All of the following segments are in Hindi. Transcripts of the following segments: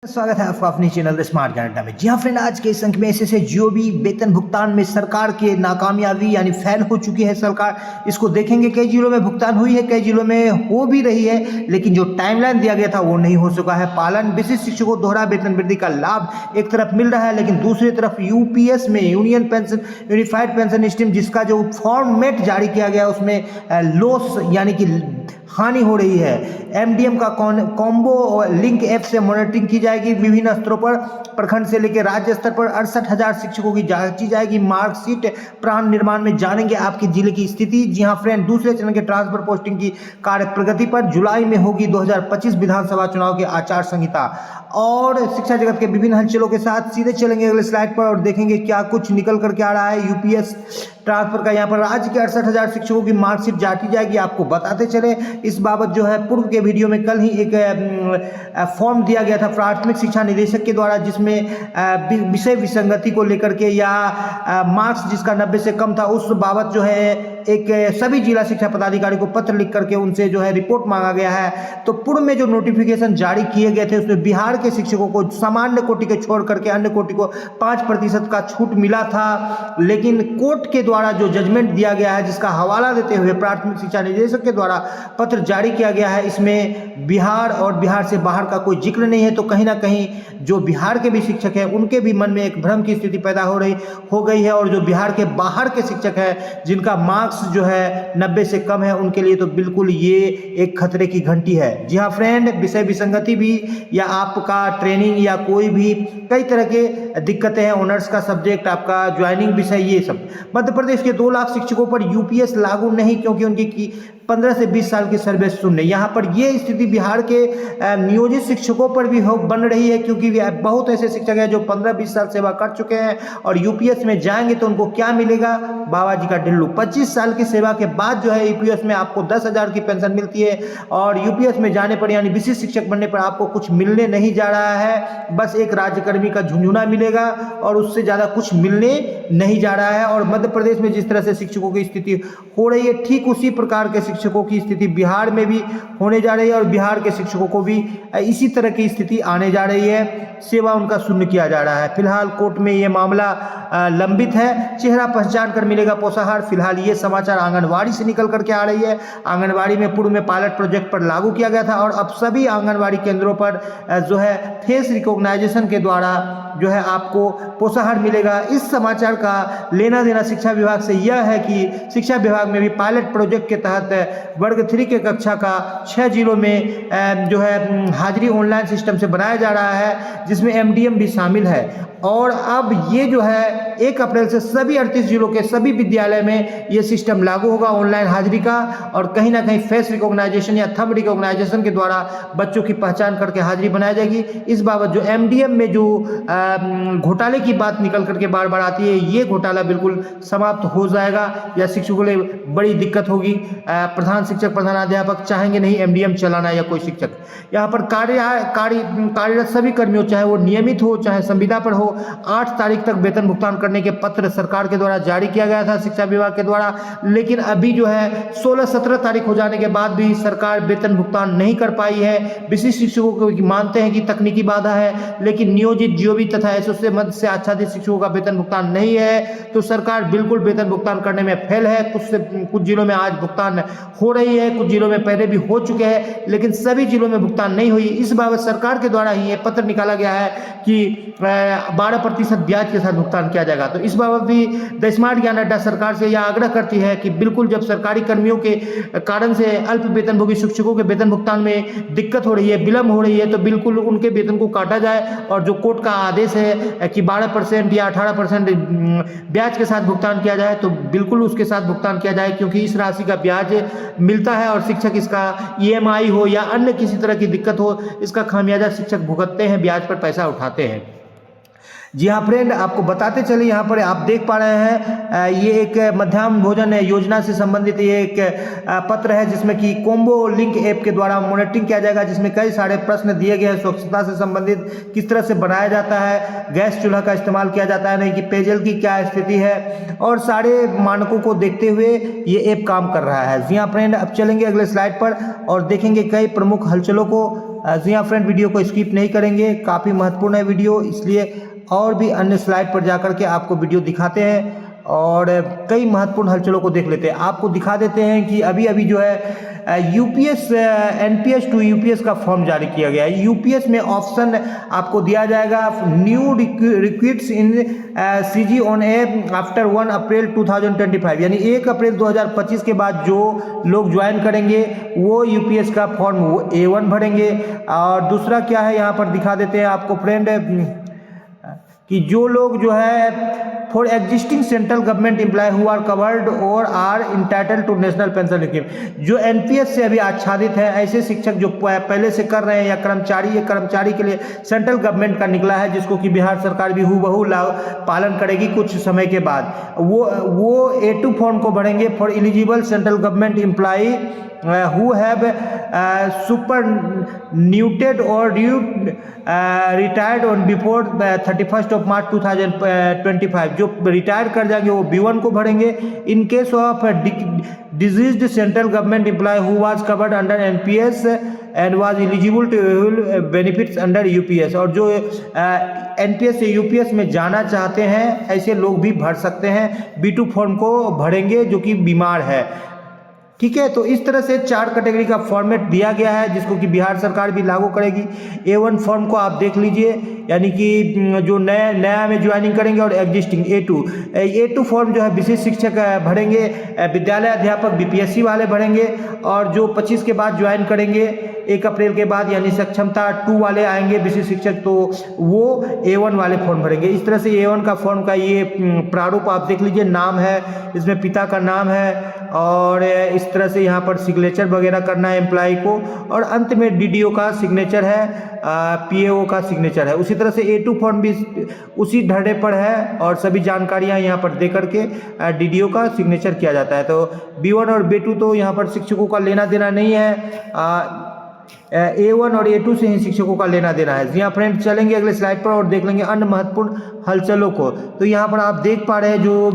स्वागत है आपका अपने चैनल द स्मार्ट कनाडा में। जी हाँ फ्रेंड, आज के इस अंक में ऐसे जीओबी वेतन भुगतान में सरकार के नाकामयाबी यानी फेल हो चुकी है सरकार। इसको देखेंगे, कई जिलों में भुगतान हुई है, कई जिलों में हो भी रही है, लेकिन जो टाइमलाइन दिया गया था वो नहीं हो चुका है पालन। विशिष्ट शिक्षकों को दोहरा वेतन वृद्धि का लाभ एक तरफ मिल रहा है, लेकिन दूसरी तरफ यूपीएस में union pension unified pension scheme जिसका जो फॉर्मेट जारी किया गया उसमें लॉस यानी कि हानि हो रही है। एमडीएम का कॉम्बो लिंक ऐप से मॉनिटरिंग की जाएगी। विभिन्न स्तरों पर प्रखंड से लेकर राज्य स्तर पर 68,000 शिक्षकों की जांची जाएगी। मार्कशीट प्राण निर्माण में जानेंगे आपके जिले की स्थिति। जी हाँ फ्रेंड, दूसरे चरण के ट्रांसफर पोस्टिंग की कार्य प्रगति पर जुलाई में होगी 2025 विधानसभा चुनाव की आचार संहिता। और शिक्षा जगत के विभिन्न हलचलों के साथ सीधे चलेंगे अगले स्लाइड पर और देखेंगे क्या कुछ निकल करके आ रहा है यूपीएस ट्रांसफर का। यहाँ पर राज्य के 68,000 शिक्षकों की मार्कशीट जांची जाएगी। आपको बताते चले, इस बाबत जो है पूर्व के वीडियो में कल ही एक फॉर्म दिया गया था प्राथमिक शिक्षा निदेशक के द्वारा, जिसमें विषय विसंगति को लेकर के या मार्क्स जिसका 90 से कम था उस बाबत जो है एक सभी जिला शिक्षा पदाधिकारी को पत्र लिख करके उनसे जो है रिपोर्ट मांगा गया है। तो पूर्व में जो नोटिफिकेशन जारी किए गए थे उसमें बिहार के शिक्षकों को सामान्य कोटि के छोड़ करके अन्य कोटि को 5% का छूट मिला था, लेकिन कोर्ट के द्वारा जो जजमेंट दिया गया है जिसका हवाला देते हुए प्राथमिक शिक्षा निदेशक के द्वारा पत्र जारी किया गया है, इसमें बिहार और बिहार से बाहर का कोई जिक्र नहीं है। तो कहीं ना कहीं जो बिहार के भी शिक्षक हैं उनके भी मन में एक भ्रम की स्थिति पैदा हो गई है, और जो बिहार के बाहर के शिक्षक हैं जिनका मार्क्स जो है 90 से कम है उनके लिए तो बिल्कुल ये एक खतरे की घंटी है। जी हाँ फ्रेंड, विषय विसंगति भी या आपका ट्रेनिंग या कोई भी कई तरह के दिक्कतें हैं, ऑनर्स का सब्जेक्ट, आपका ज्वाइनिंग विषय, ये सब। मध्य प्रदेश के 2 लाख शिक्षकों पर यूपीएस लागू नहीं, क्योंकि उनकी 15 से 20 साल की सर्विस शून्य। यहाँ पर ये स्थिति बिहार के नियोजित शिक्षकों पर भी बन रही है, क्योंकि बहुत ऐसे शिक्षक हैं जो 15-20 साल सेवा कर चुके हैं और यूपीएस में जाएंगे तो उनको क्या मिलेगा? बाबा जी का ढिल्लू। 25 साल की सेवा के बाद जो है यूपीएस में आपको 10,000 की पेंशन मिलती है, और यूपीएस में जाने पर यानी विशिष्ट शिक्षक बनने पर आपको कुछ मिलने नहीं जा रहा है, बस एक राज्यकर्मी का झुंझुना मिलेगा और उससे ज़्यादा कुछ मिलने नहीं जा रहा है। और मध्य प्रदेश में जिस तरह से शिक्षकों की स्थिति हो रही है, ठीक उसी प्रकार के शिक्षकों की स्थिति बिहार में भी होने जा रही है, और बिहार के शिक्षकों को भी इसी तरह की स्थिति आने जा रही है। सेवा उनका शून्य किया जा रहा है। फिलहाल कोर्ट में ये मामला लंबित है। चेहरा पहचान कर मिलेगा पोषाहार, फिलहाल ये समाचार आंगनवाड़ी से निकल करके आ रही है। आंगनवाड़ी में पूर्व में पायलट प्रोजेक्ट पर लागू किया गया था, और अब सभी आंगनवाड़ी केंद्रों पर जो है फेस रिकॉग्नाइजेशन के द्वारा जो है आपको पोषाहार मिलेगा। इस समाचार का लेना देना शिक्षा विभाग से यह है कि शिक्षा विभाग में भी पायलट प्रोजेक्ट के तहत वर्ग 3 के कक्षा का 6 जिलों में जो है हाजिरी ऑनलाइन सिस्टम से बनाया जा रहा है, जिसमें एमडीएम भी शामिल है। और अब ये जो है 1 अप्रैल से सभी 38 जिलों के सभी विद्यालय में ये सिस्टम लागू होगा ऑनलाइन हाजिरी का, और कहीं ना कहीं फेस रिकॉग्नाइजेशन या थंब रिकॉग्नाइजेशन के द्वारा बच्चों की पहचान करके हाजिरी बनाई जाएगी। इस बाबत जो एमडीएम में जो घोटाले की बात निकल करके बार बार आती है, ये घोटाला बिल्कुल समाप्त हो जाएगा या शिक्षकों के लिए बड़ी दिक्कत होगी। प्रधान शिक्षक, प्रधानाध्यापक चाहेंगे नहीं एमडीएम चलाना या कोई शिक्षक। यहाँ पर कार्यरत सभी कर्मियों, चाहे वो नियमित हो चाहे संविदा पर हो, 8 तारीख तक वेतन भुगतान करने के पत्र सरकार के द्वारा जारी किया गया था शिक्षा विभाग के द्वारा, लेकिन अभी जो है 16-17 तारीख हो जाने के बाद भी सरकार वेतन भुगतान नहीं कर पाई है। विशिष्ट शिक्षकों को मानते हैं कि तकनीकी बाधा है, लेकिन नियोजित जीओबी तथा एसोसिएट मध्य से आच्छादित शिक्षकों का वेतन भुगतान नहीं है, तो सरकार बिल्कुल वेतन भुगतान करने में फेल है। कुछ जिलों में आज भुगतान हो रही है, कुछ जिलों में पहले भी हो चुके हैं, लेकिन सभी जिलों में भुगतान नहीं हुई। इस बाबत सरकार के द्वारा ही ये पत्र निकाला गया है कि 12% ब्याज के साथ भुगतान किया जाएगा। तो इस बाबत भी द स्मार्ट ज्ञान अड्डा सरकार से यह आग्रह करती है कि बिल्कुल जब सरकारी कर्मियों के कारण से अल्प वेतनभोगी शिक्षकों के वेतन भुगतान में दिक्कत हो रही है, विलंब हो रही है, तो बिल्कुल उनके वेतन को काटा जाए, और जो कोर्ट का आदेश है कि 12% या 18% ब्याज के साथ भुगतान किया जाए, तो बिल्कुल उसके साथ भुगतान किया जाए, क्योंकि इस राशि का ब्याज मिलता है और शिक्षक इसका ईएमआई हो या अन्य किसी तरह की दिक्कत हो, इसका खामियाजा शिक्षक भुगतते हैं, ब्याज पर पैसा उठाते हैं। जी हाँ फ्रेंड, आपको बताते चले यहाँ पर आप देख पा रहे हैं ये एक मध्याह्न भोजन योजना से संबंधित ये एक पत्र है जिसमें कि कॉम्बो लिंक ऐप के द्वारा मॉनिटरिंग किया जाएगा, जिसमें कई सारे प्रश्न दिए गए हैं स्वच्छता से संबंधित, किस तरह से बनाया जाता है, गैस चूल्हा का इस्तेमाल किया जाता है नहीं, कि पेयजल की क्या स्थिति है, और सारे मानकों को देखते हुए ये ऐप काम कर रहा है। जी हाँ फ्रेंड, अब चलेंगे अगले स्लाइड पर और देखेंगे कई प्रमुख हलचलों को। जी हाँ फ्रेंड, वीडियो को स्किप नहीं करेंगे, काफ़ी महत्वपूर्ण है वीडियो, इसलिए और भी अन्य स्लाइड पर जाकर के आपको वीडियो दिखाते हैं और कई महत्वपूर्ण हलचलों को देख लेते हैं। आपको दिखा देते हैं कि अभी अभी जो है यूपीएस एनपीएस टू यूपीएस का फॉर्म जारी किया गया है। यूपीएस में ऑप्शन आपको दिया जाएगा new recruits in CG on app after 1 अप्रैल 2025, यानी 1 अप्रैल 2025 के बाद जो लोग ज्वाइन करेंगे वो यूपीएस का फॉर्म A1 भरेंगे। और दूसरा क्या है यहाँ पर दिखा देते हैं आपको फ्रेंड, कि जो लोग जो है for existing central government employ who are covered और are entitled to national pension scheme, जो एनपीएस से अभी आच्छादित है, ऐसे शिक्षक जो पहले से कर रहे हैं, या कर्मचारी के लिए सेंट्रल गवर्नमेंट का निकला है जिसको कि बिहार सरकार भी हूबहू पालन करेगी कुछ समय के बाद, वो A2 फॉर्म को भरेंगे for eligible central government employee who have superannuated or retired on before 31st of March 2025, जो रिटायर कर जाएंगे वो B1 को भरेंगे। In case of deceased central government employ who was covered under NPS and was eligible to benefits under UPS, और जो एनपीएस से यूपीएस में जाना चाहते हैं ऐसे लोग भी भर सकते हैं, B2 फॉर्म को भरेंगे जो कि बीमार है। ठीक है, तो इस तरह से 4 कैटेगरी का फॉर्मेट दिया गया है जिसको कि बिहार सरकार भी लागू करेगी। A1 फॉर्म को आप देख लीजिए, यानी कि जो नया में ज्वाइनिंग करेंगे, और एग्जिस्टिंग A2 फॉर्म जो है विशेष शिक्षक भरेंगे, विद्यालय अध्यापक बीपीएससी वाले भरेंगे, और जो 25 के बाद ज्वाइन करेंगे 1 अप्रैल के बाद, यानी सक्षमता 2 वाले आएंगे विशेष शिक्षक, तो वो A1 वाले फॉर्म भरेंगे। इस तरह से A1 का फॉर्म का ये प्रारूप आप देख लीजिए, नाम है, इसमें पिता का नाम है, और इस तरह से यहाँ पर सिग्नेचर वगैरह करना है एम्प्लॉय को, और अंत में डीडीओ का सिग्नेचर है, पीएओ का सिग्नेचर है। उसी तरह से A2 फॉर्म भी उसी ढर्रे पर है, और सभी जानकारियाँ यहाँ पर दे करके डीडीओ का सिग्नेचर किया जाता है। तो B1 और B2 तो यहाँ पर शिक्षकों का लेना देना नहीं है, A1 और A2 से ही शिक्षकों का लेना देना है। जी हाँ फ्रेंड, चलेंगे अगले स्लाइड पर और देख लेंगे अन्य महत्वपूर्ण हलचलों को। तो यहाँ पर आप देख पा रहे हैं जो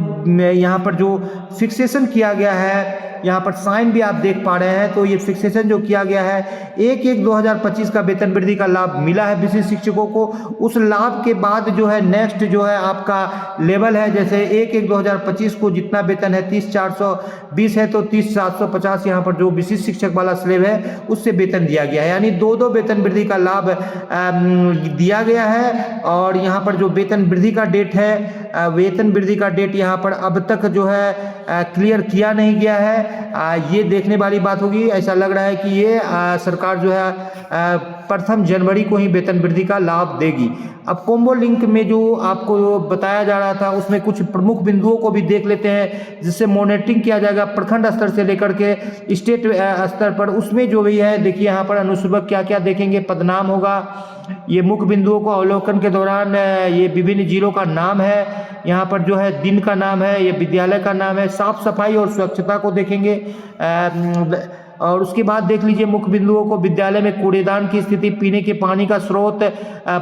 यहाँ पर जो फिक्सेशन किया गया है, यहाँ पर साइन भी आप देख पा रहे हैं, तो ये फिक्सेशन जो किया गया है 1/1/2025 का वेतन वृद्धि का लाभ मिला है विशेष शिक्षकों को। उस लाभ के बाद जो है नेक्स्ट जो है आपका लेवल है, जैसे 1/1/2025 को जितना वेतन है 30,420 है, तो 30,750 यहाँ पर जो विशेष शिक्षक वाला स्लेब है उससे वेतन दिया गया है, यानी 2 वेतन वृद्धि का लाभ दिया गया है। और यहाँ पर जो वेतन वृद्धि का डेट है, वेतन वृद्धि का डेट यहाँ पर अब तक जो है क्लियर किया नहीं गया है, ये देखने वाली बात होगी। ऐसा लग रहा है कि ये सरकार जो है 1 जनवरी को ही वेतन वृद्धि का लाभ देगी। अब कॉम्बो लिंक में जो आपको बताया जा रहा था उसमें कुछ प्रमुख बिंदुओं को भी देख लेते हैं, जिससे मॉनिटरिंग किया जाएगा प्रखंड स्तर से लेकर के स्टेट स्तर पर। उसमें जो भी है देखिए यहाँ पर अनुसूचक क्या क्या देखेंगे, पदनाम होगा, ये मुख्य बिंदुओं को अवलोकन के दौरान ये विभिन्न जिलों का नाम है, यहाँ पर जो है दिन का नाम है, ये विद्यालय का नाम है, साफ सफाई और स्वच्छता को देखेंगे। और उसके बाद देख लीजिए मुख्य बिंदुओं को, विद्यालय में कूड़ेदान की स्थिति, पीने के पानी का स्रोत,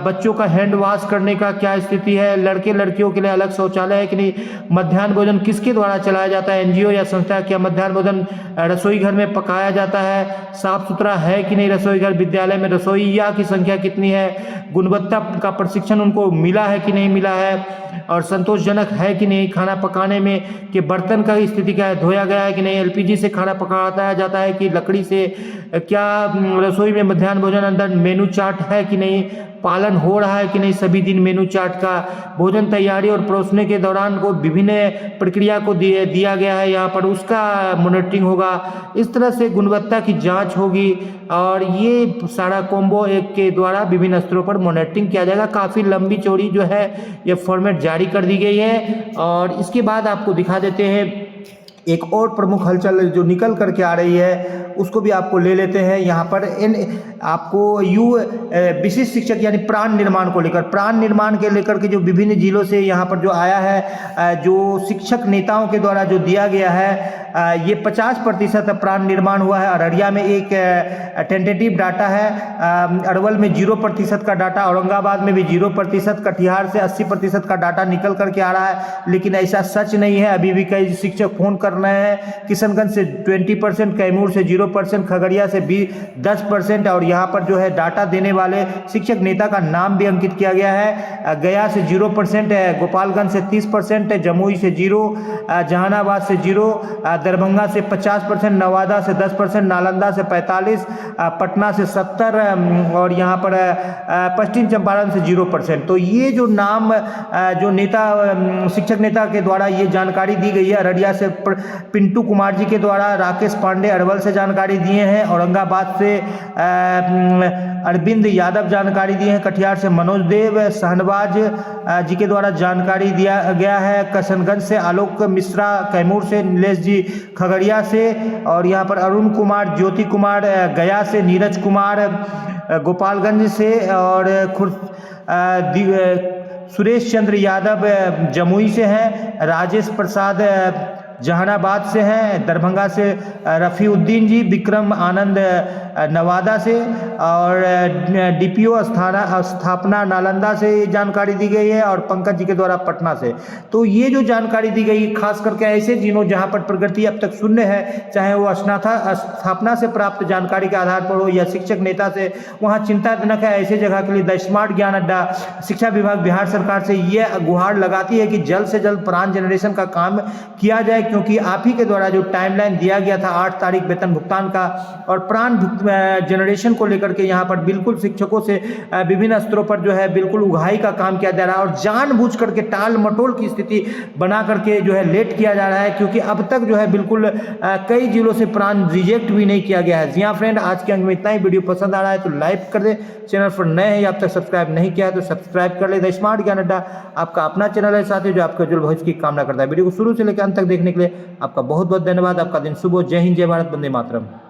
बच्चों का हैंड वॉश करने का क्या स्थिति है, लड़के लड़कियों के लिए अलग शौचालय है कि नहीं, मध्याह्न भोजन किसके द्वारा चलाया जाता है, एनजीओ या संस्था, क्या मध्याह्न भोजन रसोई घर में पकाया जाता है, साफ सुथरा है कि नहीं रसोई घर, विद्यालय में रसोइया की संख्या कितनी है, गुणवत्ता का प्रशिक्षण उनको मिला है कि नहीं मिला है, और संतोषजनक है कि नहीं खाना पकाने में, कि बर्तन का स्थिति क्या है, धोया गया है कि नहीं, एलपीजी से खाना पकाया जाता है कि लकड़ी से, क्या रसोई में मध्याह्न भोजन अंदर मेनू चार्ट है कि नहीं, पालन हो रहा है कि नहीं सभी दिन मेनू चार्ट का, भोजन तैयारी और परोसने के दौरान को विभिन्न प्रक्रिया को दिया गया है, यहाँ पर उसका मॉनिटरिंग होगा। इस तरह से गुणवत्ता की जांच होगी, और ये सारा कॉम्बो एक के द्वारा विभिन्न स्तरों पर मॉनिटरिंग किया जाएगा। काफ़ी लंबी चौड़ी जो है ये फॉर्मेट जारी कर दी गई है। और इसके बाद आपको दिखा देते हैं एक और प्रमुख हलचल जो निकल करके आ रही है, उसको भी आपको ले लेते हैं। यहाँ पर आपको विशिष्ट शिक्षक यानी प्राण निर्माण को लेकर, प्राण निर्माण के लेकर के जो विभिन्न जिलों से यहाँ पर जो आया है, जो शिक्षक नेताओं के द्वारा जो दिया गया है, ये 50% प्राण निर्माण हुआ है। अररिया में एक टेंटेटिव डाटा है, अरवल में 0% का डाटा, औरंगाबाद में भी 0%, कटिहार से 80% का डाटा निकल करके आ रहा है। लेकिन ऐसा सच नहीं है, अभी भी कई शिक्षक फोन कर रहे हैं। किशनगंज से 20%, कैमूर से 0%, खगड़िया से 10%, और यहाँ पर जो है डाटा देने वाले शिक्षक नेता का नाम भी अंकित किया गया है। गया से 0% है, गोपालगंज से 30% है, जमुई से 0, जहानाबाद से 0, दरभंगा से 50%, नवादा से 10%, नालंदा से 45%, पटना से 70%, और यहाँ पर पश्चिम चंपारण से 0%। तो ये जो नाम जो नेता शिक्षक नेता के द्वारा ये जानकारी दी गई है, अररिया से पिंटू कुमार जी के द्वारा, राकेश पांडे अरवल से जानकारी दिए हैं, औरंगाबाद से अरविंद यादव जानकारी दिए हैं, कटिहार से मनोज देव शहनवाज जी के द्वारा जानकारी दिया गया है, किशनगंज से आलोक मिश्रा, कैमूर से नीलेश जी, खगड़िया से, और यहाँ पर अरुण कुमार, ज्योति कुमार, गया से नीरज कुमार, गोपालगंज से, और सुरेश चंद्र यादव जमुई से हैं, राजेश प्रसाद जहानाबाद से हैं, दरभंगा से रफ़ीउद्दीन जी, विक्रम आनंद नवादा से, और डीपीओ स्थापना नालंदा से जानकारी दी गई है, और पंकज जी के द्वारा पटना से। तो ये जो जानकारी दी गई खास करके ऐसे जिलों जहां पर प्रगति अब तक शून्य है, चाहे वो स्थापना से प्राप्त जानकारी के आधार पर हो या शिक्षक नेता से, वहाँ चिंताजनक है। ऐसे जगह के लिए द स्मार्ट ज्ञान अड्डा शिक्षा विभाग बिहार सरकार से ये गुहार लगाती है कि जल्द से जल्द प्राण जनरेशन का काम किया जाए, क्योंकि आप ही के द्वारा जो टाइमलाइन दिया गया था 8 तारीख वेतन भुगतान का, और प्राण जनरेशन को लेकर के यहाँ पर बिल्कुल शिक्षकों से विभिन्न स्तरों पर जो है बिल्कुल उगाही का काम किया जा रहा है, और जानबूझ करके टाल मटोल की स्थिति बना करके जो है लेट किया जा रहा है, क्योंकि अब तक जो है बिल्कुल कई जिलों से प्राण रिजेक्ट भी नहीं किया गया है। जी हाँ फ्रेंड, आज के अंक में इतना ही। वीडियो पसंद आ रहा है तो लाइक कर दे, चैनल पर नए हैं या अब तक सब्सक्राइब नहीं किया है तो सब्सक्राइब कर ले। द स्मार्ट ज्ञान अड्डा आपका अपना चैनल है साथियों, जो आपके उज्जवल भविष्य की कामना करता है। वीडियो को शुरू से लेकर अंत तक देखने के लिए आपका बहुत बहुत धन्यवाद। आपका दिन शुभ हो। जय हिंद, जय भारत, वंदे मातरम।